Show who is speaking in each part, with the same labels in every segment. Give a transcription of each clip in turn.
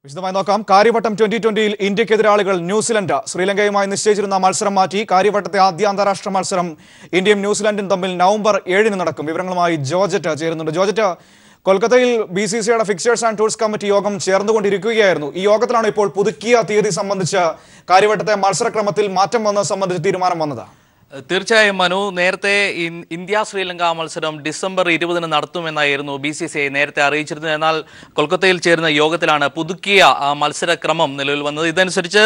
Speaker 1: വിശദമായി നോക്കാം. കാര്യവട്ടം 2020-ൽ ഇന്ത്യക്കെതിരാളികൾ ന്യൂസിലൻഡ് ശ്രീലങ്കയുമായി നിശ്ചയിച്ചിരുന്ന മത്സരം മാറ്റി. കാര്യവട്ടത്തെ ആദ്യ അന്താരാഷ്ട്ര മത്സരം ഇന്ത്യയും ന്യൂസിലൻഡും തമ്മിൽ നവംബർ 7-ന് നടക്കും. വിവരങ്ങളുമായി ജോർജറ്റ് ചേരുന്നുണ്ട്. ജോർജറ്റ്, കൊൽക്കത്തയിൽ BCCIയുടെ ഫിക്സേഴ്സ് ആൻഡ് ടൂൾസ് കമ്മിറ്റി യോഗം ചേർന്നുകൊണ്ടിരിക്കുകയായിരുന്നു. ഈ യോഗത്തിലാണ് ഇപ്പോൾ പുതുക്കിയ തീയതി സംബന്ധിച്ച് കാര്യവട്ടത്തെ മത്സരക്രമത്തിൽ മാറ്റം വന്നത് സംബന്ധിച്ച് തീരുമാനം വന്നത്.
Speaker 2: തീർച്ചയായും മനു, നേരത്തെ ഇന്ത്യ ശ്രീലങ്ക മത്സരം ഡിസംബർ 20-ന് നടത്തുമെന്നായിരുന്നു BCCI നേരത്തെ അറിയിച്ചിരുന്നത്. എന്നാൽ കൊൽക്കത്തയിൽ ചേരുന്ന യോഗത്തിലാണ് പുതുക്കിയ മത്സരക്രമം നിലവിൽ വന്നത്. ഇതനുസരിച്ച്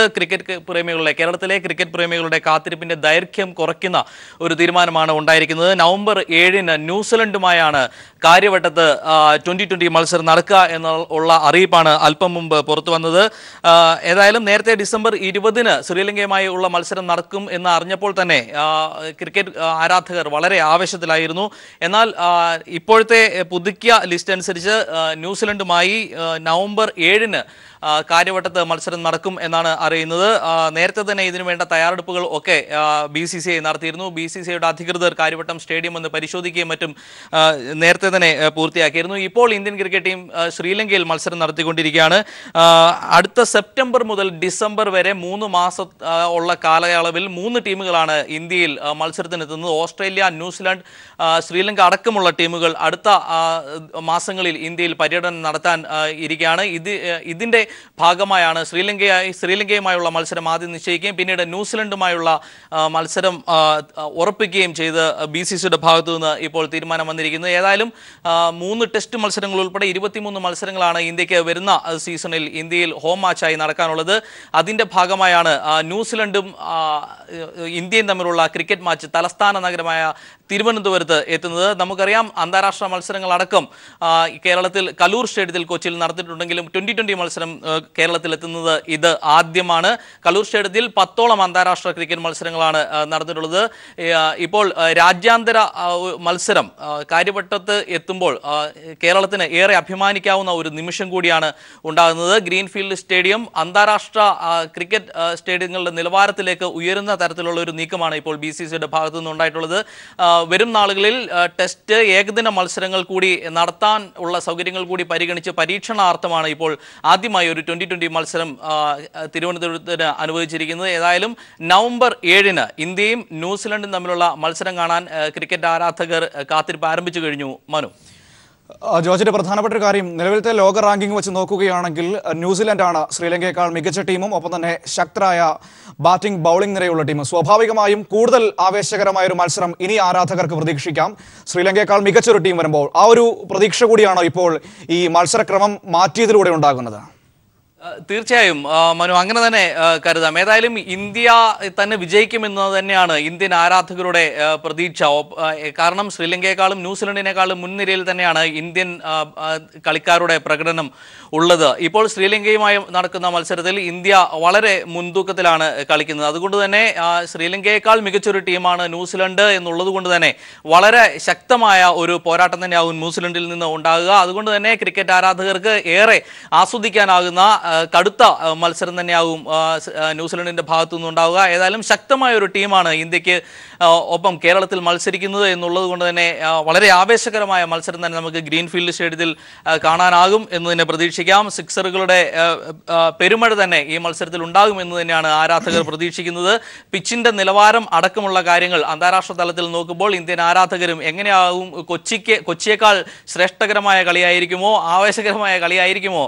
Speaker 2: കേരളത്തിലെ ക്രിക്കറ്റ് പ്രേമികളുടെ കാത്തിരിപ്പിന്റെ ദൈർഘ്യം കുറയ്ക്കുന്ന ഒരു തീരുമാനമാണ് ഉണ്ടായിരിക്കുന്നത്. നവംബർ 7-ന് ന്യൂസിലൻഡുമായാണ് കാര്യവട്ടത്ത് 2020 മത്സരം നടക്കുക എന്നുള്ള അറിയിപ്പാണ് അല്പം മുമ്പ് പുറത്തു വന്നത്. ഏതായാലും നേരത്തെ ഡിസംബർ 20-ന് ശ്രീലങ്കയുമായി ഉള്ള മത്സരം നടക്കും എന്ന് അറിഞ്ഞപ്പോൾ തന്നെ ക്രിക്കറ്റ് ആരാധകർ വളരെ ആവേശത്തിലായിരുന്നു. എന്നാൽ ഇപ്പോഴത്തെ പുതുക്കിയ ലിസ്റ്റ് അനുസരിച്ച് ന്യൂസിലൻഡുമായി നവംബർ 7-ന് കാര്യവട്ടത്ത് മത്സരം നടക്കും എന്നാണ് അറിയുന്നത്. നേരത്തെ തന്നെ ഇതിനു വേണ്ട തയ്യാറെടുപ്പുകൾ ഒക്കെ BCCI നടത്തിയിരുന്നു. BCCIയുടെ അധികൃതർ കാര്യവട്ടം സ്റ്റേഡിയം ഒന്ന് പരിശോധിക്കുകയും മറ്റും നേരത്തെ തന്നെ പൂർത്തിയാക്കിയിരുന്നു. ഇപ്പോൾ ഇന്ത്യൻ ക്രിക്കറ്റ് ടീം ശ്രീലങ്കയിൽ മത്സരം നടത്തിക്കൊണ്ടിരിക്കുകയാണ്. അടുത്ത സെപ്റ്റംബർ മുതൽ ഡിസംബർ വരെ 3 മാസം ഉള്ള കാലയളവിൽ 3 ടീമുകളാണ് ഇന്ത്യയിൽ മത്സരത്തിനെത്തുന്നത്. ഓസ്ട്രേലിയ, ന്യൂസിലാൻഡ്, ശ്രീലങ്ക അടക്കമുള്ള ടീമുകൾ അടുത്ത മാസങ്ങളിൽ ഇന്ത്യയിൽ പര്യടനം നടത്താൻ ഇരിക്കുകയാണ്. ഇതിന്റെ ഭാഗമായാണ് ശ്രീലങ്കയുമായുള്ള മത്സരം ആദ്യം നിശ്ചയിക്കുകയും പിന്നീട് ന്യൂസിലൻഡുമായുള്ള മത്സരം ഉറപ്പിക്കുകയും ചെയ്ത് BCCIയുടെ ഭാഗത്തു നിന്ന് ഇപ്പോൾ തീരുമാനം വന്നിരിക്കുന്നത്. ഏതായാലും 3 ടെസ്റ്റ് മത്സരങ്ങൾ ഉൾപ്പെടെ 23 മത്സരങ്ങളാണ് ഇന്ത്യക്ക് വരുന്ന സീസണിൽ ഇന്ത്യയിൽ ഹോം മാച്ചായി നടക്കാനുള്ളത്. അതിന്റെ ഭാഗമായാണ് ന്യൂസിലൻഡും ഇന്ത്യയും തമ്മിലുള്ള ക്രിക്കറ്റ് മാച്ച് തലസ്ഥാന നഗരമായ തിരുവനന്തപുരത്ത് എത്തുന്നത്. നമുക്കറിയാം, അന്താരാഷ്ട്ര മത്സരങ്ങളടക്കം കേരളത്തിൽ കലൂർ സ്റ്റേഡിയത്തിൽ കൊച്ചിയിൽ നടത്തിയിട്ടുണ്ടെങ്കിലും 2020 മത്സരം കേരളത്തിൽ എത്തുന്നത് ഇത് ആദ്യമാണ്. കലൂർ സ്റ്റേഡിയത്തിൽ 10ഓളം അന്താരാഷ്ട്ര ക്രിക്കറ്റ് മത്സരങ്ങളാണ് നടന്നിട്ടുള്ളത്. ഇപ്പോൾ രാജ്യാന്തര മത്സരം കാര്യവട്ടത്ത് എത്തുമ്പോൾ കേരളത്തിന് ഏറെ അഭിമാനിക്കാവുന്ന ഒരു നിമിഷം കൂടിയാണ് ഉണ്ടാകുന്നത്. ഗ്രീൻഫീൽഡ് സ്റ്റേഡിയം അന്താരാഷ്ട്ര ക്രിക്കറ്റ് സ്റ്റേഡിയങ്ങളുടെ നിലവാരത്തിലേക്ക് ഉയരുന്ന തരത്തിലുള്ള ഒരു നീക്കമാണ് ഇപ്പോൾ BCCIയുടെ ഭാഗത്തു നിന്നുണ്ടായിട്ടുള്ളത്. വരും നാളുകളിൽ ടെസ്റ്റ്, ഏകദിന മത്സരങ്ങൾ കൂടി നടത്താൻ ഉള്ള സൗകര്യങ്ങൾ കൂടി പരിഗണിച്ച് പരീക്ഷണാർത്ഥമാണ് ഇപ്പോൾ ആദ്യമായി ഒരു 2020 മത്സരം തിരുവനന്തപുരത്തിന് അനുവദിച്ചിരിക്കുന്നത്. ഏതായാലും നവംബർ 7-ന് ഇന്ത്യയും ന്യൂസിലൻഡും തമ്മിലുള്ള മത്സരം കാണാൻ ക്രിക്കറ്റ് ആരാധകർ കാത്തിരിപ്പ് ആരംഭിച്ചു കഴിഞ്ഞു. മനു,
Speaker 1: ജോർജിന്റെ പ്രധാനപ്പെട്ട ഒരു കാര്യം, നിലവിലത്തെ ലോക റാങ്കിംഗ് വെച്ച് നോക്കുകയാണെങ്കിൽ ന്യൂസിലൻഡാണ് ശ്രീലങ്കയേക്കാൾ മികച്ച ടീമും ഒപ്പം തന്നെ ശക്തരായ ബാറ്റിംഗ് ബൗളിംഗ് നിരയുള്ള ടീമും. സ്വാഭാവികമായും കൂടുതൽ ആവേശകരമായ ഒരു മത്സരം ഇനി ആരാധകർക്ക് പ്രതീക്ഷിക്കാം. ശ്രീലങ്കയേക്കാൾ മികച്ചൊരു ടീം വരുമ്പോൾ ആ ഒരു പ്രതീക്ഷ കൂടിയാണോ ഇപ്പോൾ ഈ മത്സരക്രമം മാറ്റിയതിലൂടെ ഉണ്ടാകുന്നത്?
Speaker 2: തീർച്ചയായും മനു, അങ്ങനെ തന്നെ കരുതാം. ഏതായാലും ഇന്ത്യ തന്നെ വിജയിക്കുമെന്ന് തന്നെയാണ് ഇന്ത്യൻ ആരാധകരുടെ പ്രതീക്ഷ. കാരണം ശ്രീലങ്കയെക്കാളും ന്യൂസിലൻഡിനേക്കാളും മുൻനിരയിൽ തന്നെയാണ് ഇന്ത്യൻ കളിക്കാരുടെ പ്രകടനം ഉള്ളത്. ഇപ്പോൾ ശ്രീലങ്കയുമായി നടക്കുന്ന മത്സരത്തിൽ ഇന്ത്യ വളരെ മുൻതൂക്കത്തിലാണ് കളിക്കുന്നത്. അതുകൊണ്ട് തന്നെ ശ്രീലങ്കയേക്കാൾ മികച്ചൊരു ടീമാണ് ന്യൂസിലൻഡ് എന്നുള്ളത് കൊണ്ട് തന്നെ വളരെ ശക്തമായ ഒരു പോരാട്ടം തന്നെയാകും ന്യൂസിലൻഡിൽ നിന്ന് ഉണ്ടാകുക. അതുകൊണ്ട് തന്നെ ക്രിക്കറ്റ് ആരാധകർക്ക് ഏറെ ആസ്വദിക്കാനാകുന്ന കടുത്ത മത്സരം തന്നെയാകും ന്യൂസിലൻഡിന്റെ ഭാഗത്തു നിന്നുണ്ടാവുക. ഏതായാലും ശക്തമായ ഒരു ടീമാണ് ഇന്ത്യക്ക് ഒപ്പം കേരളത്തിൽ മത്സരിക്കുന്നത് എന്നുള്ളത് കൊണ്ട് തന്നെ വളരെ ആവേശകരമായ മത്സരം തന്നെ നമുക്ക് ഗ്രീൻഫീൽഡ് സ്റ്റേഡിയത്തിൽ കാണാനാകും എന്ന് തന്നെ പ്രതീക്ഷിക്കാം. സിക്സറുകളുടെ പെരുമഴ തന്നെ ഈ മത്സരത്തിൽ ഉണ്ടാകും എന്ന് തന്നെയാണ് ആരാധകർ പ്രതീക്ഷിക്കുന്നത്. പിച്ചിന്റെ നിലവാരം അടക്കമുള്ള കാര്യങ്ങൾ അന്താരാഷ്ട്ര തലത്തിൽ നോക്കുമ്പോൾ ഇന്ത്യൻ ആരാധകരും എങ്ങനെയാകും, കൊച്ചിയേക്കാൾ ശ്രേഷ്ഠകരമായ കളിയായിരിക്കുമോ, ആവേശകരമായ കളിയായിരിക്കുമോ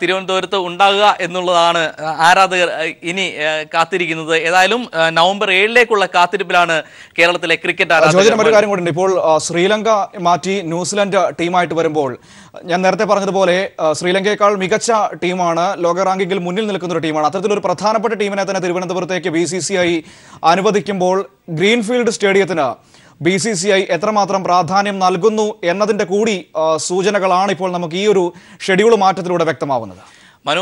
Speaker 2: തിരുവനന്തപുരത്ത് ഉണ്ടാകുക എന്നുള്ളതാണ് ആരാധകർ ഇനി കാത്തിരിക്കുന്നത്. ഏതായാലും നവംബർ 7-ലേക്കുള്ള കാത്തിരിപ്പിലാണ് കേരളത്തിലെ ക്രിക്കറ്റ് ആരാധകർ.
Speaker 1: മറ്റൊരു കാര്യം കൂടി, ഇപ്പോൾ ശ്രീലങ്ക മാറ്റി ന്യൂസിലൻഡ് ടീമായിട്ട് വരുമ്പോൾ ഞാൻ നേരത്തെ പറഞ്ഞതുപോലെ ശ്രീലങ്കയേക്കാൾ മികച്ച ടീമാണ്, ലോക റാങ്കിങ്ങിൽ മുന്നിൽ നിൽക്കുന്ന ഒരു ടീമാണ്. അത്തരത്തിലൊരു പ്രധാനപ്പെട്ട ടീമിനെ തന്നെ തിരുവനന്തപുരത്തേക്ക് BCCI അനുവദിക്കുമ്പോൾ ഗ്രീൻഫീൽഡ് സ്റ്റേഡിയത്തിന് BCCI എത്രമാത്രം പ്രാധാന്യം നൽകുന്നു എന്നതിന്റെ കൂടി സൂചനകളാണ് ഇപ്പോൾ നമുക്ക് ഈ ഒരു ഷെഡ്യൂൾ മാറ്റത്തിലൂടെ വ്യക്തമാവുന്നത്.
Speaker 2: മനു,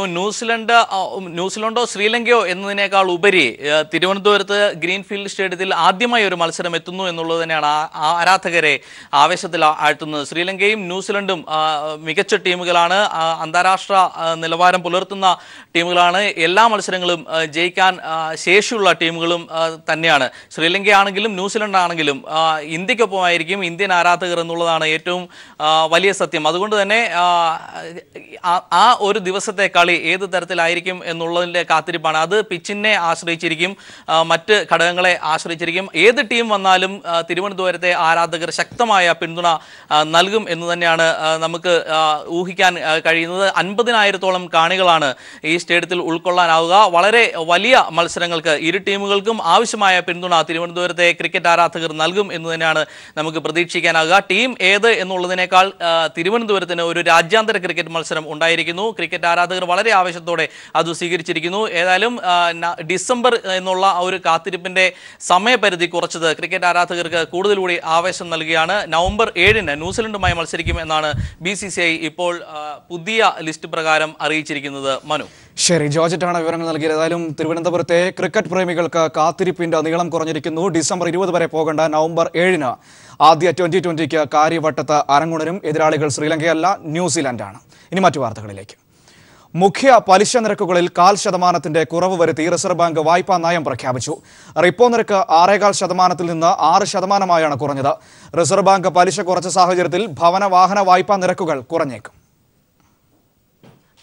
Speaker 2: ന്യൂസിലൻഡോ ശ്രീലങ്കയോ എന്നതിനേക്കാൾ ഉപരി തിരുവനന്തപുരത്ത് ഗ്രീൻഫീൽഡ് സ്റ്റേഡിയത്തിൽ ആദ്യമായി ഒരു മത്സരം എത്തുന്നു എന്നുള്ളത് തന്നെയാണ് ആരാധകരെ ആവേശത്തിൽ ആഴ്ത്തുന്നത്. ശ്രീലങ്കയും ന്യൂസിലൻഡും മികച്ച ടീമുകളാണ്, അന്താരാഷ്ട്ര നിലവാരം പുലർത്തുന്ന ടീമുകളാണ്. എല്ലാ മത്സരങ്ങളും ജയിക്കാൻ ശേഷിയുള്ള ടീമുകളും തന്നെയാണ്. ശ്രീലങ്കയാണെങ്കിലും ന്യൂസിലൻഡ് ആണെങ്കിലും ഇന്ത്യക്കൊപ്പമായിരിക്കും ഇന്ത്യൻ ആരാധകർ എന്നുള്ളതാണ് ഏറ്റവും വലിയ സത്യം. അതുകൊണ്ട് തന്നെ ആ ഒരു ദിവസത്തെ കളി ഏത് തരത്തിലായിരിക്കും എന്നുള്ളതിൻ്റെ കാത്തിരിപ്പാണ്. അത് പിച്ചിനെ ആശ്രയിച്ചിരിക്കും, മറ്റ് ഘടകങ്ങളെ ആശ്രയിച്ചിരിക്കും. ഏത് ടീം വന്നാലും തിരുവനന്തപുരത്തെ ആരാധകർ ശക്തമായ പിന്തുണ നൽകും എന്ന് തന്നെയാണ് നമുക്ക് ഊഹിക്കാൻ കഴിയുന്നത്. 50,000-ഓളം കാണികളാണ് ഈ സ്റ്റേഡിയത്തിൽ ഉൾക്കൊള്ളാനാവുക. വളരെ വലിയ മത്സരങ്ങൾക്ക് ഇരു ടീമുകൾക്കും ആവശ്യമായ പിന്തുണ തിരുവനന്തപുരത്തെ ക്രിക്കറ്റ് ആരാധകർ നൽകും എന്ന് തന്നെയാണ് നമുക്ക് പ്രതീക്ഷിക്കാനാവുക. ടീം ഏത് എന്നുള്ളതിനേക്കാൾ തിരുവനന്തപുരത്തിന് ഒരു രാജ്യാന്തര ക്രിക്കറ്റ് മത്സരം ഉണ്ടായിരിക്കുന്നു. ക്രിക്കറ്റ് ആരാധകർ വളരെ ആവേശത്തോടെ അത് സ്വീകരിച്ചിരിക്കുന്നു. ഏതായാലും ഡിസംബർ എന്നുള്ള ഒരു കാത്തിരിപ്പിന്റെ സമയപരിധി കുറച്ചത് ക്രിക്കറ്റ് ആരാധകർക്ക് കൂടുതൽ കൂടി ആവേശം നൽകുകയാണ്. നവംബർ 7-ന് ന്യൂസിലൻഡുമായി മത്സരിക്കും എന്നാണ് BCCI ഇപ്പോൾ പുതിയ ലിസ്റ്റ് പ്രകാരം അറിയിച്ചിരിക്കുന്നത്. മനു.
Speaker 1: ശരി, ജോർജറ്റാണ് വിവരങ്ങൾ നൽകിയത്. ഏതായാലും തിരുവനന്തപുരത്തെ ക്രിക്കറ്റ് പ്രേമികൾക്ക് കാത്തിരിപ്പിന്റെ നീളം കുറഞ്ഞിരിക്കുന്നു. ഡിസംബർ 20 വരെ പോകേണ്ട നവംബർ 7-ന് ആദ്യ T20ക്ക് കാര്യവട്ടത്ത് അരങ്ങുണരും. എതിരാളികൾ ശ്രീലങ്കയല്ല, ന്യൂസിലാൻഡാണ്. ഇനി മറ്റു വാർത്തകളിലേക്ക്. മുഖ്യ പലിശ നിരക്കുകളിൽ 0.5% കുറവ് വരുത്തി റിസർവ് ബാങ്ക് വായ്പാ നയം പ്രഖ്യാപിച്ചു. റിപ്പോ നിരക്ക് 6.25% നിന്ന് 6%ആയാണ് കുറഞ്ഞത്. റിസർവ് ബാങ്ക് പലിശ കുറച്ച സാഹചര്യത്തിൽ ഭവന വാഹന വായ്പാ നിരക്കുകൾ കുറഞ്ഞേക്കും.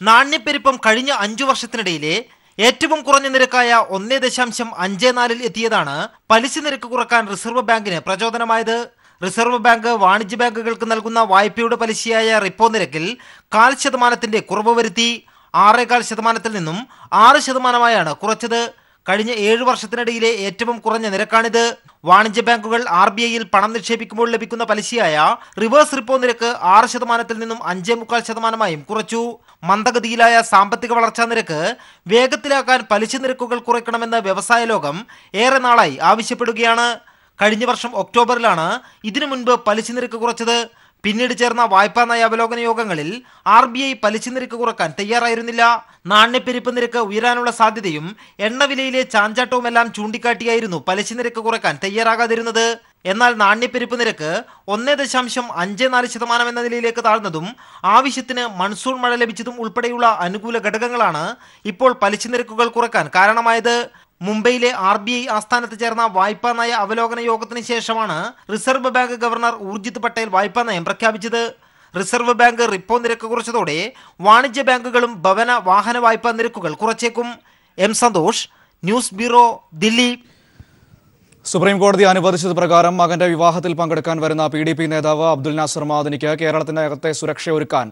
Speaker 3: നാണ്യപ്പെരുപ്പം കഴിഞ്ഞ 5 വർഷത്തിനിടയിലെ ഏറ്റവും കുറഞ്ഞ നിരക്കായ 1.54 എത്തിയതാണ് പലിശ നിരക്ക് കുറക്കാൻ റിസർവ് ബാങ്കിന് പ്രചോദനമായത്. റിസർവ് ബാങ്ക് വാണിജ്യ ബാങ്കുകൾക്ക് നൽകുന്ന വായ്പയുടെ പലിശയായ റിപ്പോ നിരക്കിൽ 0.5% കുറവ് വരുത്തി. 6.25% നിന്നും 6%ആയാണ് കുറച്ചത്. കഴിഞ്ഞ 7 വർഷത്തിനിടയിലെ ഏറ്റവും കുറഞ്ഞ നിരക്കാണിത്. വാണിജ്യ ബാങ്കുകൾ RBIയിൽ പണം നിക്ഷേപിക്കുമ്പോൾ ലഭിക്കുന്ന പലിശയായ റിവേഴ്സ് റിപ്പോ നിരക്ക് 6% നിന്നും 5.25%ആയും കുറച്ചു. മന്ദഗതിയിലായ സാമ്പത്തിക വളർച്ചാ നിരക്ക് വേഗത്തിലാക്കാൻ പലിശ നിരക്കുകൾ കുറയ്ക്കണമെന്ന് വ്യവസായ ലോകം ഏറെ നാളായി ആവശ്യപ്പെടുകയാണ്. കഴിഞ്ഞ വർഷം ഒക്ടോബറിലാണ് ഇതിനു മുൻപ് പലിശ നിരക്ക് കുറച്ചത്. പിന്നീട് ചേർന്ന വായ്പാ നയ അവലോകന യോഗങ്ങളിൽ RBI പലിശ നിരക്ക് കുറക്കാൻ തയ്യാറായിരുന്നില്ല. നാണ്യപ്പെരുപ്പ് നിരക്ക് ഉയരാനുള്ള സാധ്യതയും എണ്ണവിലയിലെ ചാഞ്ചാട്ടവുമെല്ലാം ചൂണ്ടിക്കാട്ടിയായിരുന്നു പലിശ നിരക്ക് കുറക്കാൻ തയ്യാറാകാതിരുന്നത്. എന്നാൽ നാണ്യപ്പെരുപ്പ് നിരക്ക് 1.54% എന്ന നിലയിലേക്ക് താഴ്ന്നതും ആവശ്യത്തിന് മൺസൂൺ മഴ ലഭിച്ചതും ഉൾപ്പെടെയുള്ള അനുകൂല ഘടകങ്ങളാണ് ഇപ്പോൾ പലിശ നിരക്കുകൾ കുറക്കാൻ കാരണമായത്. മുംബൈയിലെ RBI ആസ്ഥാനത്ത് ചേർന്ന വായ്പാ നയ അവലോകന യോഗത്തിന് ശേഷമാണ് reserve bank governor Urjit Patel വായ്പാ നയം പ്രഖ്യാപിച്ചത്. റിസർവ് ബാങ്ക് റിപ്പോ നിരക്ക് കുറച്ചതോടെ വാണിജ്യ ബാങ്കുകളും ഭവന വാഹന വായ്പാ നിരക്കുകൾ കുറച്ചേക്കും. M. Santhosh, news bureau, Delhi.
Speaker 1: Supreme കോടതി അനുവദിച്ചത് പ്രകാരം മകന്റെ വിവാഹത്തിൽ പങ്കെടുക്കാൻ വരുന്ന PDP നേതാവ് അബ്ദുൽ നാസർ മാദനിക്ക് കേരളത്തിനകത്തെ സുരക്ഷയൊരുക്കാൻ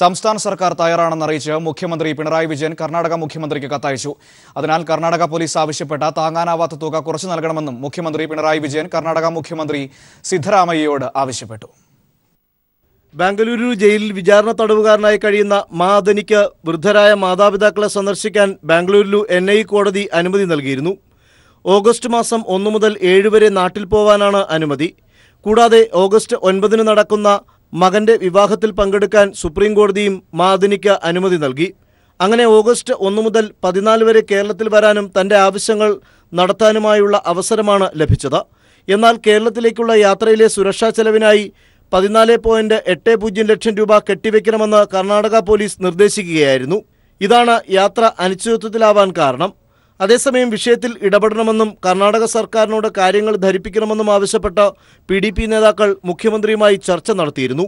Speaker 1: സംസ്ഥാന സർക്കാർ തയ്യാറാണെന്നറിയിച്ച് മുഖ്യമന്ത്രി പിണറായി വിജയൻ കർണാടക മുഖ്യമന്ത്രിക്ക് കത്തയച്ചു. അതിനാൽ കർണാടക പോലീസ് ആവശ്യപ്പെട്ട താങ്ങാനാവാത്ത തുക കുറച്ചു നൽകണമെന്നും മുഖ്യമന്ത്രി പിണറായി വിജയൻ കർണാടക മുഖ്യമന്ത്രി സിദ്ധരാമയ്യയോട് ആവശ്യപ്പെട്ടു.
Speaker 4: ബാംഗ്ലൂരു ജയിലിൽ വിചാരണ തടവുകാരനായി കഴിയുന്ന മാദനിക്ക് വൃദ്ധരായ മാതാപിതാക്കളെ സന്ദർശിക്കാൻ ബാംഗ്ലൂരിലു NI കോടതി അനുമതി നൽകിയിരുന്നു. ഓഗസ്റ്റ് മാസം 1 മുതൽ 7 വരെ നാട്ടിൽ പോവാനാണ് അനുമതി. കൂടാതെ ഓഗസ്റ്റ് 9 നടക്കുന്ന മകന്റെ വിവാഹത്തിൽ പങ്കെടുക്കാൻ സുപ്രീം കോടതിയും മാദനിക്ക് അനുമതി നൽകി. അങ്ങനെ ഓഗസ്റ്റ് 1 മുതൽ 14 വരെ കേരളത്തിൽ വരാനും തന്റെ ആവശ്യങ്ങൾ നടത്താനുമായുള്ള അവസരമാണ് ലഭിച്ചത്. എന്നാൽ കേരളത്തിലേക്കുള്ള യാത്രയിലെ സുരക്ഷാ ചെലവിനായി 14.80 ലക്ഷം രൂപ കെട്ടിവെക്കണമെന്ന് കർണാടക പോലീസ് നിർദ്ദേശിക്കുകയായിരുന്നു. ഇതാണ് യാത്ര അനിശ്ചിതത്വത്തിലാവാൻ കാരണം. അതേസമയം വിഷയത്തിൽ ഇടപെടണമെന്നും കർണാടക സർക്കാരിനോട് കാര്യങ്ങൾ ധരിപ്പിക്കണമെന്നും ആവശ്യപ്പെട്ട് PDP നേതാക്കൾ മുഖ്യമന്ത്രിയുമായി ചർച്ച നടത്തിയിരുന്നു.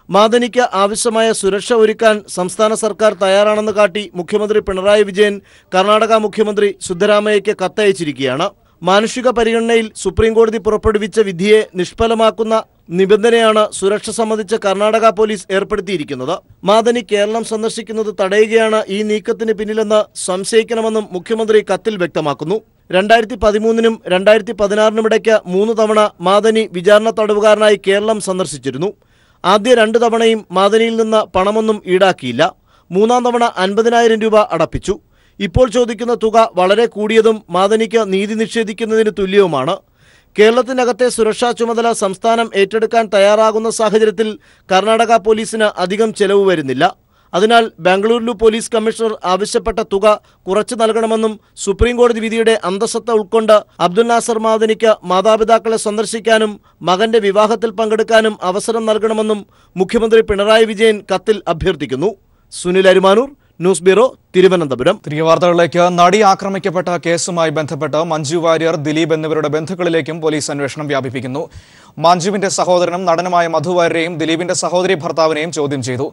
Speaker 4: മാദനിക്ക് ആവശ്യമായ സുരക്ഷ ഒരുക്കാൻ സംസ്ഥാന സർക്കാർ തയ്യാറാണെന്ന് കാട്ടി മുഖ്യമന്ത്രി പിണറായി വിജയൻ കർണാടക മുഖ്യമന്ത്രി സിദ്ധരാമയ്യയ്ക്ക് കത്തയച്ചിരിക്കുകയാണ്. മാനുഷിക പരിഗണനയിൽ സുപ്രീം കോടതി പുറപ്പെടുവിച്ച വിധിയെ നിഷ്ഫലമാക്കുന്ന നിബന്ധനയാണ് സുരക്ഷ സംബന്ധിച്ച് കർണാടക പോലീസ് ഏർപ്പെടുത്തിയിരിക്കുന്നത്. മാദനി കേരളം സന്ദർശിക്കുന്നത് തടയുകയാണ് ഈ നീക്കത്തിന് പിന്നിലെന്ന് സംശയിക്കണമെന്നും മുഖ്യമന്ത്രി കത്തിൽ വ്യക്തമാക്കുന്നു. 2013-നും 2016-നും ഇടയ്ക്ക് 3 തവണ മാദനി വിചാരണ തടവുകാരനായി കേരളം സന്ദർശിച്ചിരുന്നു. ആദ്യ 2 തവണയും മാദനിയിൽ നിന്ന് പണമൊന്നും ഈടാക്കിയില്ല. 3-ാം തവണ 50,000 രൂപ അടപ്പിച്ചു. ഇപ്പോൾ ചോദിക്കുന്ന തുക വളരെ കൂടിയതും മാദനിക്ക് നീതി നിഷേധിക്കുന്നതിന് തുല്യവുമാണ്. കേരളത്തിനകത്തെ സുരക്ഷാ ചുമതല സംസ്ഥാനം ഏറ്റെടുക്കാൻ തയ്യാറാകുന്ന സാഹചര്യത്തിൽ കർണാടക പോലീസിന് അധികം ചെലവ് വരുന്നില്ല. അതിനാൽ ബാംഗ്ലൂരിലു പോലീസ് കമ്മീഷണർ ആവശ്യപ്പെട്ട തുക കുറച്ചു നൽകണമെന്നും സുപ്രീം കോടതി വിധിയുടെ അന്തസത്ത ഉൾക്കൊണ്ട് അബ്ദുൽ നാസർ മാദനിക്ക് മാതാപിതാക്കളെ സന്ദർശിക്കാനും മകന്റെ വിവാഹത്തിൽ പങ്കെടുക്കാനും അവസരം നൽകണമെന്നും മുഖ്യമന്ത്രി പിണറായി വിജയൻ കത്തിൽ അഭ്യർത്ഥിക്കുന്നു. Sunil Arumanoor, news bureau, Thiruvananthapuram.
Speaker 1: തിരികെ വാർത്തകളിലേക്ക്. നടി ആക്രമിക്കപ്പെട്ട കേസുമായി ബന്ധപ്പെട്ട് മഞ്ജു വാര്യർ, ദിലീപ് എന്നിവരുടെ ബന്ധുക്കളിലേക്കും പോലീസ് അന്വേഷണം വ്യാപിപ്പിക്കുന്നു. മഞ്ജുവിന്റെ സഹോദരനും നടനുമായ മധു വാര്യരെയും ദിലീപിന്റെ സഹോദരി ഭർത്താവിനെയും ചോദ്യം ചെയ്തു.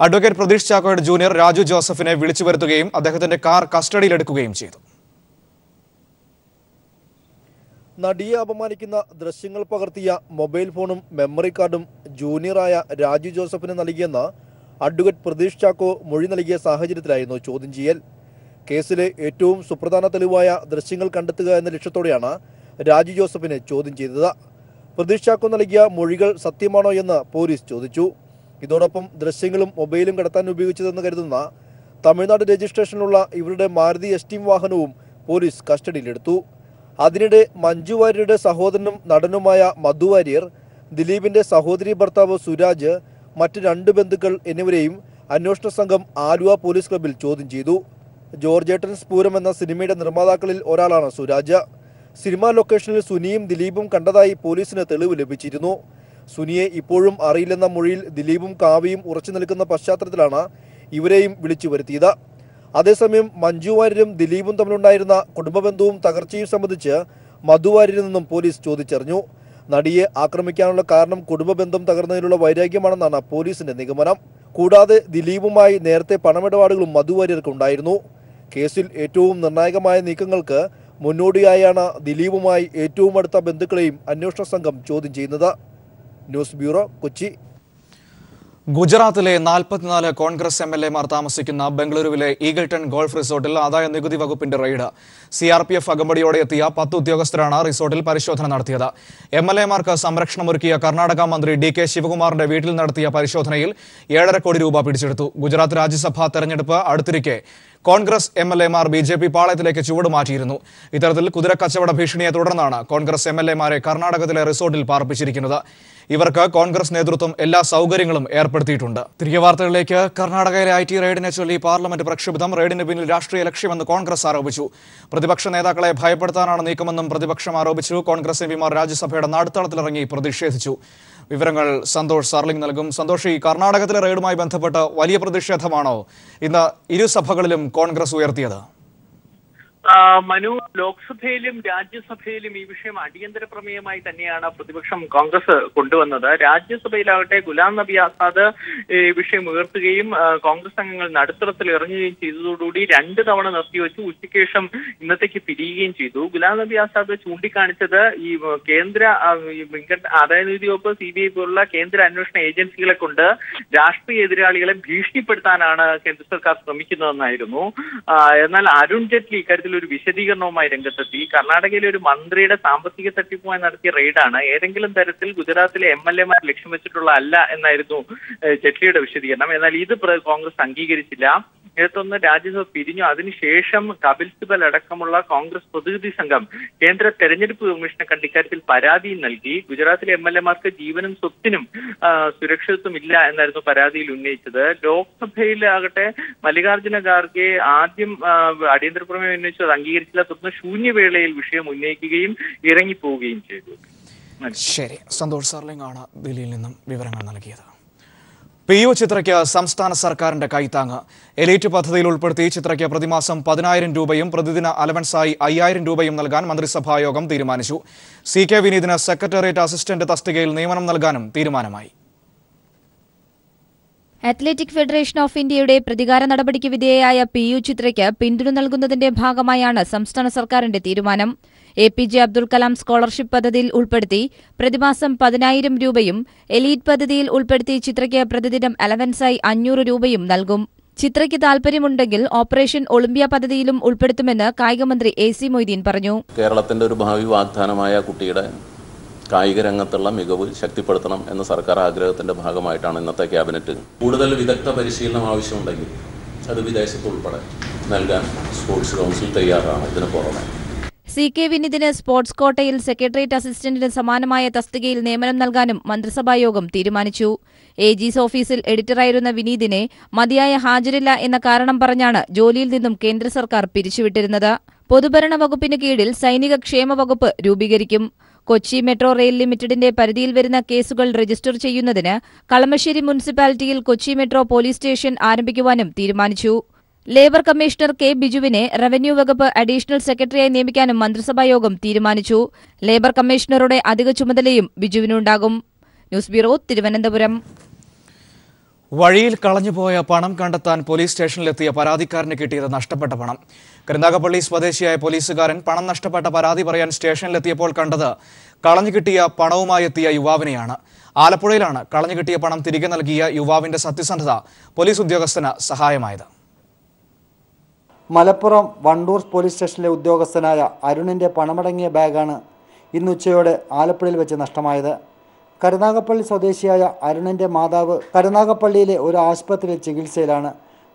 Speaker 1: അഡ്വക്കേറ്റ് പ്രതീഷ് ചാക്കോയുടെ ജൂനിയർ രാജു ജോസഫിനെ വിളിച്ചു വരുത്തുകയും അദ്ദേഹത്തിന്റെ കാർ കസ്റ്റഡിയിലെടുക്കുകയും ചെയ്തു.
Speaker 4: നടിയെ അപമാനിക്കുന്ന ദൃശ്യങ്ങൾ പകർത്തിയ മൊബൈൽ ഫോണും മെമ്മറി കാർഡും ജൂനിയറായ രാജു ജോസഫിന് നൽകിയെന്ന് അഡ്വക്കേറ്റ് പ്രതീഷ് ചാക്കോ മൊഴി നൽകിയ സാഹചര്യത്തിലായിരുന്നു ചോദ്യം ചെയ്യൽ. കേസിലെ ഏറ്റവും സുപ്രധാന തെളിവായ ദൃശ്യങ്ങൾ കണ്ടെത്തുക എന്ന ലക്ഷ്യത്തോടെയാണ് രാജു ജോസഫിനെ ചോദ്യം ചെയ്തത്. പ്രതീഷ് ചാക്കോ നൽകിയ മൊഴികൾ സത്യമാണോ എന്ന് പോലീസ് ചോദിച്ചു. ഇതോടൊപ്പം ദൃശ്യങ്ങളും മൊബൈലും കടത്താൻ ഉപയോഗിച്ചതെന്ന് കരുതുന്ന തമിഴ്നാട് രജിസ്ട്രേഷനിലുള്ള ഇവരുടെ മാരുതി എസ്റ്റീം വാഹനവും പോലീസ് കസ്റ്റഡിയിലെടുത്തു. അതിനിടെ മഞ്ജു വാര്യരുടെ സഹോദരനും നടനുമായ മധു വാര്യർ, ദിലീപിന്റെ സഹോദരി ഭർത്താവ് സുരാജ്, മറ്റ് 2 ബന്ധുക്കൾ എന്നിവരെയും അന്വേഷണ സംഘം ആലുവ പോലീസ് ക്ലബിൽ ചോദ്യം ചെയ്തു. ജോർജേട്ടൻ സ്പൂരം എന്ന സിനിമയുടെ നിർമ്മാതാക്കളിൽ ഒരാളാണ് സുരാജ്. സിനിമാ ലൊക്കേഷനിൽ സുനിയും ദിലീപും കണ്ടതായി പോലീസിന് തെളിവ് ലഭിച്ചിരുന്നു. സുനിയെ ഇപ്പോഴും അറിയില്ലെന്ന മൊഴിയിൽ ദിലീപും കാവ്യയും ഉറച്ചു നിൽക്കുന്ന പശ്ചാത്തലത്തിലാണ് ഇവരെയും വിളിച്ചു വരുത്തിയത്. അതേസമയം മഞ്ജു വാര്യരും ദിലീപും തമ്മിലുണ്ടായിരുന്ന കുടുംബബന്ധവും തകർച്ചയും സംബന്ധിച്ച് മധു വാര്യരിൽ നിന്നും പോലീസ് ചോദിച്ചറിഞ്ഞു. നടിയെ ആക്രമിക്കാനുള്ള കാരണം കുടുംബബന്ധം തകർന്നതിനുള്ള വൈരാഗ്യമാണെന്നാണ് പോലീസിന്റെ നിഗമനം. കൂടാതെ ദിലീപുമായി നേരത്തെ പണമിടപാടുകളും മധു വാര്യർക്കുണ്ടായിരുന്നു. കേസിൽ ഏറ്റവും നിർണായകമായ നീക്കങ്ങൾക്ക് മുന്നോടിയായാണ് ദിലീപുമായി ഏറ്റവും അടുത്ത ബന്ധുക്കളെയും അന്വേഷണ സംഘം ചോദ്യം ചെയ്യുന്നത്. News bureau, Kochi.
Speaker 1: ഗുജറാത്തിലെ 44 കോൺഗ്രസ് MLA മാർ താമസിക്കുന്ന ബംഗളൂരുവിലെ ഈഗിൾട്ടൺ ഗോൾഫ് റിസോർട്ടിൽ ആദായ നികുതി വകുപ്പിന്റെ റെയ്ഡ്. CRPF അകമ്പടിയോടെ എത്തിയ 10 ഉദ്യോഗസ്ഥരാണ് റിസോർട്ടിൽ പരിശോധന നടത്തിയത്. MLA മാർക്ക് സംരക്ഷണമൊരുക്കിയ കർണാടക മന്ത്രി DK ശിവകുമാറിന്റെ വീട്ടിൽ നടത്തിയ പരിശോധനയിൽ 7.5 കോടി രൂപ പിടിച്ചെടുത്തു. ഗുജറാത്ത് രാജ്യസഭാ തെരഞ്ഞെടുപ്പ് അടുത്തിരിക്കെ കോൺഗ്രസ് MLA മാർ BJP പാളയത്തിലേക്ക് ചുവടുമാറ്റിയിരുന്നു. ഇത്തരത്തിൽ കുതിരക്കച്ചവട ഭീഷണിയെ തുടർന്നാണ് കോൺഗ്രസ് MLA മാരെ കർണാടകത്തിലെ റിസോർട്ടിൽ പാർപ്പിച്ചിരിക്കുന്നത്. ഇവർക്ക് കോൺഗ്രസ് നേതൃത്വം എല്ലാ സൗകര്യങ്ങളും ഏർപ്പെടുത്തിയിട്ടുണ്ട്. തിരികെ വാർത്തകളിലേക്ക്. കർണാടകയിലെ IT റെയ്ഡിനെ ചൊല്ലി പാർലമെന്റ് പ്രക്ഷുബ്ധം. റെയ്ഡിന് പിന്നിൽ രാഷ്ട്രീയ ലക്ഷ്യമെന്ന് കോൺഗ്രസ് ആരോപിച്ചു. പ്രതിപക്ഷ നേതാക്കളെ ഭയപ്പെടുത്താനാണ് നീക്കമെന്നും പ്രതിപക്ഷം ആരോപിച്ചു. കോൺഗ്രസ് MPമാർ രാജ്യസഭയുടെ നടുത്തളത്തിലിറങ്ങി പ്രതിഷേധിച്ചു. വിവരങ്ങൾ സന്തോഷ് സാർലിംഗ് നൽകും. സന്തോഷ്, ഈ കർണാടകത്തിലെ റെയ്ഡുമായി ബന്ധപ്പെട്ട് വലിയ പ്രതിഷേധമാണോ ഇന്ന് ഇരുസഭകളിലും കോൺഗ്രസ് ഉയർത്തിയത്?
Speaker 5: മനു, ലോക്സഭയിലും രാജ്യസഭയിലും ഈ വിഷയം അടിയന്തര പ്രമേയമായി തന്നെയാണ് പ്രതിപക്ഷം കോൺഗ്രസ് കൊണ്ടുവന്നത്. രാജ്യസഭയിലാകട്ടെ ഗുലാം നബി ആസാദ് ഈ വിഷയം ഉയർത്തുകയും കോൺഗ്രസ് അംഗങ്ങൾ നടുത്തളത്തിൽ ഇറങ്ങുകയും ചെയ്തതോടുകൂടി 2 തവണ നിർത്തിവെച്ചു. ഉച്ചയ്ക്ക് ശേഷം ഇന്നത്തേക്ക് പിരിയുകയും ചെയ്തു. ഗുലാം നബി ആസാദ് ചൂണ്ടിക്കാണിച്ചത് ഈ കേന്ദ്ര ആദായ നികുതി വകുപ്പ്, CBI പോലുള്ള കേന്ദ്ര അന്വേഷണ ഏജൻസികളെ കൊണ്ട് രാഷ്ട്രീയ എതിരാളികളെ ഭീഷണിപ്പെടുത്താനാണ് കേന്ദ്ര സർക്കാർ ശ്രമിക്കുന്നതെന്നായിരുന്നു. എന്നാൽ അരുൺ ജെയ്റ്റ്ലി ഇക്കാര്യത്തിൽ ഒരു വിശദീകരണവുമായി രംഗത്തെത്തി. കർണാടകയിലെ ഒരു മന്ത്രിയുടെ സാമ്പത്തിക തട്ടിപ്പുമായി നടത്തിയ റെയ്ഡാണ്, ഏതെങ്കിലും തരത്തിൽ ഗുജറാത്തിലെ MLA മാർ ലക്ഷ്യം വെച്ചിട്ടുള്ള അല്ല എന്നായിരുന്നു ജെയ്റ്റ്ലിയുടെ വിശദീകരണം. എന്നാൽ ഇത് കോൺഗ്രസ് അംഗീകരിച്ചില്ല. ഇടത്തൊന്ന് രാജ്യസഭ പിരിഞ്ഞു. അതിനുശേഷം കപിൽ സിബൽ അടക്കമുള്ള കോൺഗ്രസ് പ്രതിനിധി സംഘം കേന്ദ്ര തെരഞ്ഞെടുപ്പ് കമ്മീഷനെ കണ്ട് ഇക്കാര്യത്തിൽ പരാതിയും നൽകി. ഗുജറാത്തിലെ MLA മാർക്ക് ജീവനും സ്വത്തിനും സുരക്ഷിതത്വം ഇല്ല എന്നായിരുന്നു പരാതിയിൽ ഉന്നയിച്ചത്. ലോക്സഭയിലാകട്ടെ മല്ലികാർജ്ജുന ഖാർഗെ ആദ്യം അടിയന്തര പ്രമേയം ഉന്നയിച്ചു, അത് അംഗീകരിച്ചില്ല. തുടർന്ന് ശൂന്യവേളയിൽ വിഷയം ഉന്നയിക്കുകയും ഇറങ്ങിപ്പോവുകയും ചെയ്തു.
Speaker 1: ശരി, സന്തോഷ് സാർലിംഗ് ആണ് ദില്ലിയിൽ നിന്നും വിവരങ്ങൾ നൽകിയത്. PU ചിത്രയ്ക്ക് സംസ്ഥാന സർക്കാരിന്റെ കൈത്താങ്ങ്. എലൈറ്റ് പദ്ധതിയിൽ ഉൾപ്പെടുത്തി ചിത്രയ്ക്ക് പ്രതിമാസം 10,000 രൂപയും പ്രതിദിന അലവൻസായി 5,000 രൂപയും നൽകാൻ മന്ത്രിസഭായോഗം തീരുമാനിച്ചു. CK വിനീതിന് സെക്രട്ടേറിയറ്റ് അസിസ്റ്റന്റ് തസ്തികയിൽ നിയമനം നൽകാനും തീരുമാനമായി.
Speaker 6: അത്ലറ്റിക് ഫെഡറേഷൻ ഓഫ് ഇന്ത്യയുടെ പ്രതികാര നടപടിക്ക് വിധേയയായ PU ചിത്രയ്ക്ക് പിന്തുണ നൽകുന്നതിന്റെ ഭാഗമായാണ് സംസ്ഥാന സർക്കാരിന്റെ തീരുമാനം. APJ അബ്ദുൽ കലാം സ്കോളർഷിപ്പ് പദ്ധതിയിൽ ഉൾപ്പെടുത്തി പ്രതിമാസം 10,000 രൂപയും എലീറ്റ് പദ്ധതിയിൽ ഉൾപ്പെടുത്തി ചിത്രയ്ക്ക് പ്രതിദിനം അലവൻസായി 500 രൂപയും നൽകും. ചിത്രയ്ക്ക് താൽപര്യമുണ്ടെങ്കിൽ ഓപ്പറേഷൻ ഒളിമ്പ്യ പദ്ധതിയിലും ഉൾപ്പെടുത്തുമെന്ന് കായികമന്ത്രി AC മൊയ്തീൻ പറഞ്ഞു.
Speaker 7: കേരളത്തിന്റെ ഒരു ഭാവി വാഗ്ദാനമായ കുട്ടിയുടെ കായിക രംഗത്തുള്ള മികവ് ശക്തിപ്പെടുത്തണം എന്ന സർക്കാർ ആഗ്രഹത്തിന്റെ ഭാഗമായിട്ടാണ് ഇന്നത്തെ ക്യാബിനറ്റ് കൂടുതൽ വിദഗ്ധ പരിശീലനം ആവശ്യമുണ്ടെങ്കിൽ അത് വിദേശത്തുൾപ്പെടെ നൽകാൻ സ്പോർട്സ് കൗൺസിൽ തയ്യാറാണ്. ഇതിന് പുറമെ
Speaker 6: CK വിനീതിന് സ്പോർട്സ് കോട്ടയിൽ സെക്രട്ടേറിയറ്റ് അസിസ്റ്റന്റിന് സമാനമായ തസ്തികയിൽ നിയമനം നൽകാനും മന്ത്രിസഭായോഗം തീരുമാനിച്ചു. AG's ഓഫീസിൽ എഡിറ്ററായിരുന്ന വിനീതിനെ മതിയായ ഹാജരില്ല എന്ന കാരണം പറഞ്ഞാണ് ജോലിയിൽ നിന്നും കേന്ദ്ര സർക്കാർ പിരിച്ചുവിട്ടിരുന്നത്. പൊതുഭരണ വകുപ്പിന് കീഴിൽ സൈനിക ക്ഷേമ വകുപ്പ് രൂപീകരിക്കും. കൊച്ചി മെട്രോ റെയിൽ ലിമിറ്റഡിന്റെ പരിധിയിൽ വരുന്ന കേസുകൾ രജിസ്റ്റർ ചെയ്യുന്നതിന് കളമശ്ശേരി മുനിസിപ്പാലിറ്റിയിൽ കൊച്ചി മെട്രോ പോലീസ് സ്റ്റേഷൻ ആരംഭിക്കുവാനും തീരുമാനിച്ചു. ലേബർ കമ്മീഷണർ കെ ബിജുവിനെ റവന്യൂ വകുപ്പ് അഡീഷണൽ സെക്രട്ടറിയായി നിയമിക്കാനും മന്ത്രിസഭായോഗം തീരുമാനിച്ചു. ലേബർ കമ്മീഷണറുടെ അധിക ചുമതലയും ബിജുവിനുണ്ടാകും. News bureau, Thiruvananthapuram.
Speaker 1: വഴിയിൽ കളഞ്ഞുപോയ പണം കണ്ടെത്താൻ പോലീസ് സ്റ്റേഷനിലെത്തിയ പരാതിക്കാരന് കിട്ടിയത് നഷ്ടപ്പെട്ട പണം. കരുനാഗപ്പള്ളി സ്വദേശിയായ പോലീസുകാരൻ പണം നഷ്ടപ്പെട്ട പരാതി പറയാൻ സ്റ്റേഷനിലെത്തിയപ്പോൾ കണ്ടത് കളഞ്ഞു കിട്ടിയ പണവുമായി എത്തിയ യുവാവിനെയാണ്. ആലപ്പുഴയിലാണ് കളഞ്ഞു കിട്ടിയ പണം തിരികെ നൽകിയ യുവാവിന്റെ സത്യസന്ധത പോലീസ് ഉദ്യോഗസ്ഥന് സഹായമായത്.
Speaker 8: മലപ്പുറം വണ്ടൂർ പോലീസ് സ്റ്റേഷനിലെ ഉദ്യോഗസ്ഥനായ അരുണിന്റെ പണമടങ്ങിയ ബാഗാണ് ഇന്ന് ഉച്ചയോടെ ആലപ്പുഴയിൽ വെച്ച് നഷ്ടമായത്. കരുനാഗപ്പള്ളി സ്വദേശിയായ അരുണിന്റെ മാതാവ് കരുനാഗപ്പള്ളിയിലെ ഒരു ആശുപത്രിയിൽ ചികിത്സയിലാണ്.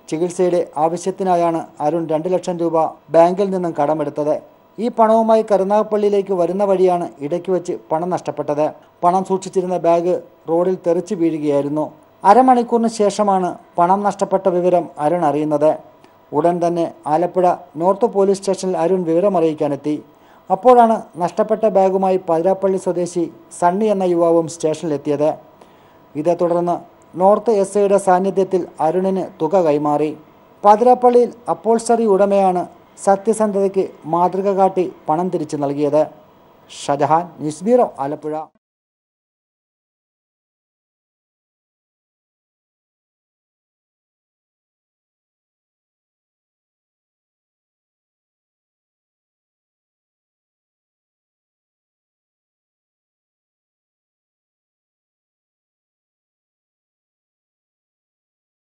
Speaker 8: ചികിത്സയുടെ ആവശ്യത്തിനായാണ് അരുൺ 2 ലക്ഷം രൂപ ബാങ്കിൽ നിന്നും കടമെടുത്തത്. ഈ പണവുമായി കരുനാഗപ്പള്ളിയിലേക്ക് വരുന്ന വഴിയാണ് ഇടയ്ക്ക് വെച്ച് പണം നഷ്ടപ്പെട്ടത്. പണം സൂക്ഷിച്ചിരുന്ന ബാഗ് റോഡിൽ തെറിച്ചു വീഴുകയായിരുന്നു. അരമണിക്കൂറിന് ശേഷമാണ് പണം നഷ്ടപ്പെട്ട വിവരം അരുൺ അറിയുന്നത്. ഉടൻ തന്നെ ആലപ്പുഴ നോർത്ത് പോലീസ് സ്റ്റേഷനിൽ അരുൺ വിവരമറിയിക്കാനെത്തി. അപ്പോഴാണ് നഷ്ടപ്പെട്ട ബാഗുമായി പതിരാപ്പള്ളി സ്വദേശി സണ്ണി എന്ന യുവാവും സ്റ്റേഷനിലെത്തിയത്. ഇതേ തുടർന്ന് നോർത്ത് എസ്ഐയുടെ സാന്നിധ്യത്തിൽ അരുണിന് തുക കൈമാറി. പതിരാപ്പള്ളിയിൽ അപ്പോൾസ്റ്ററി ഉടമയാണ് സത്യസന്ധതയ്ക്ക് മാതൃക കാട്ടി പണം തിരിച്ചു നൽകിയത്. Shajahan, news bureau, Alappuzha.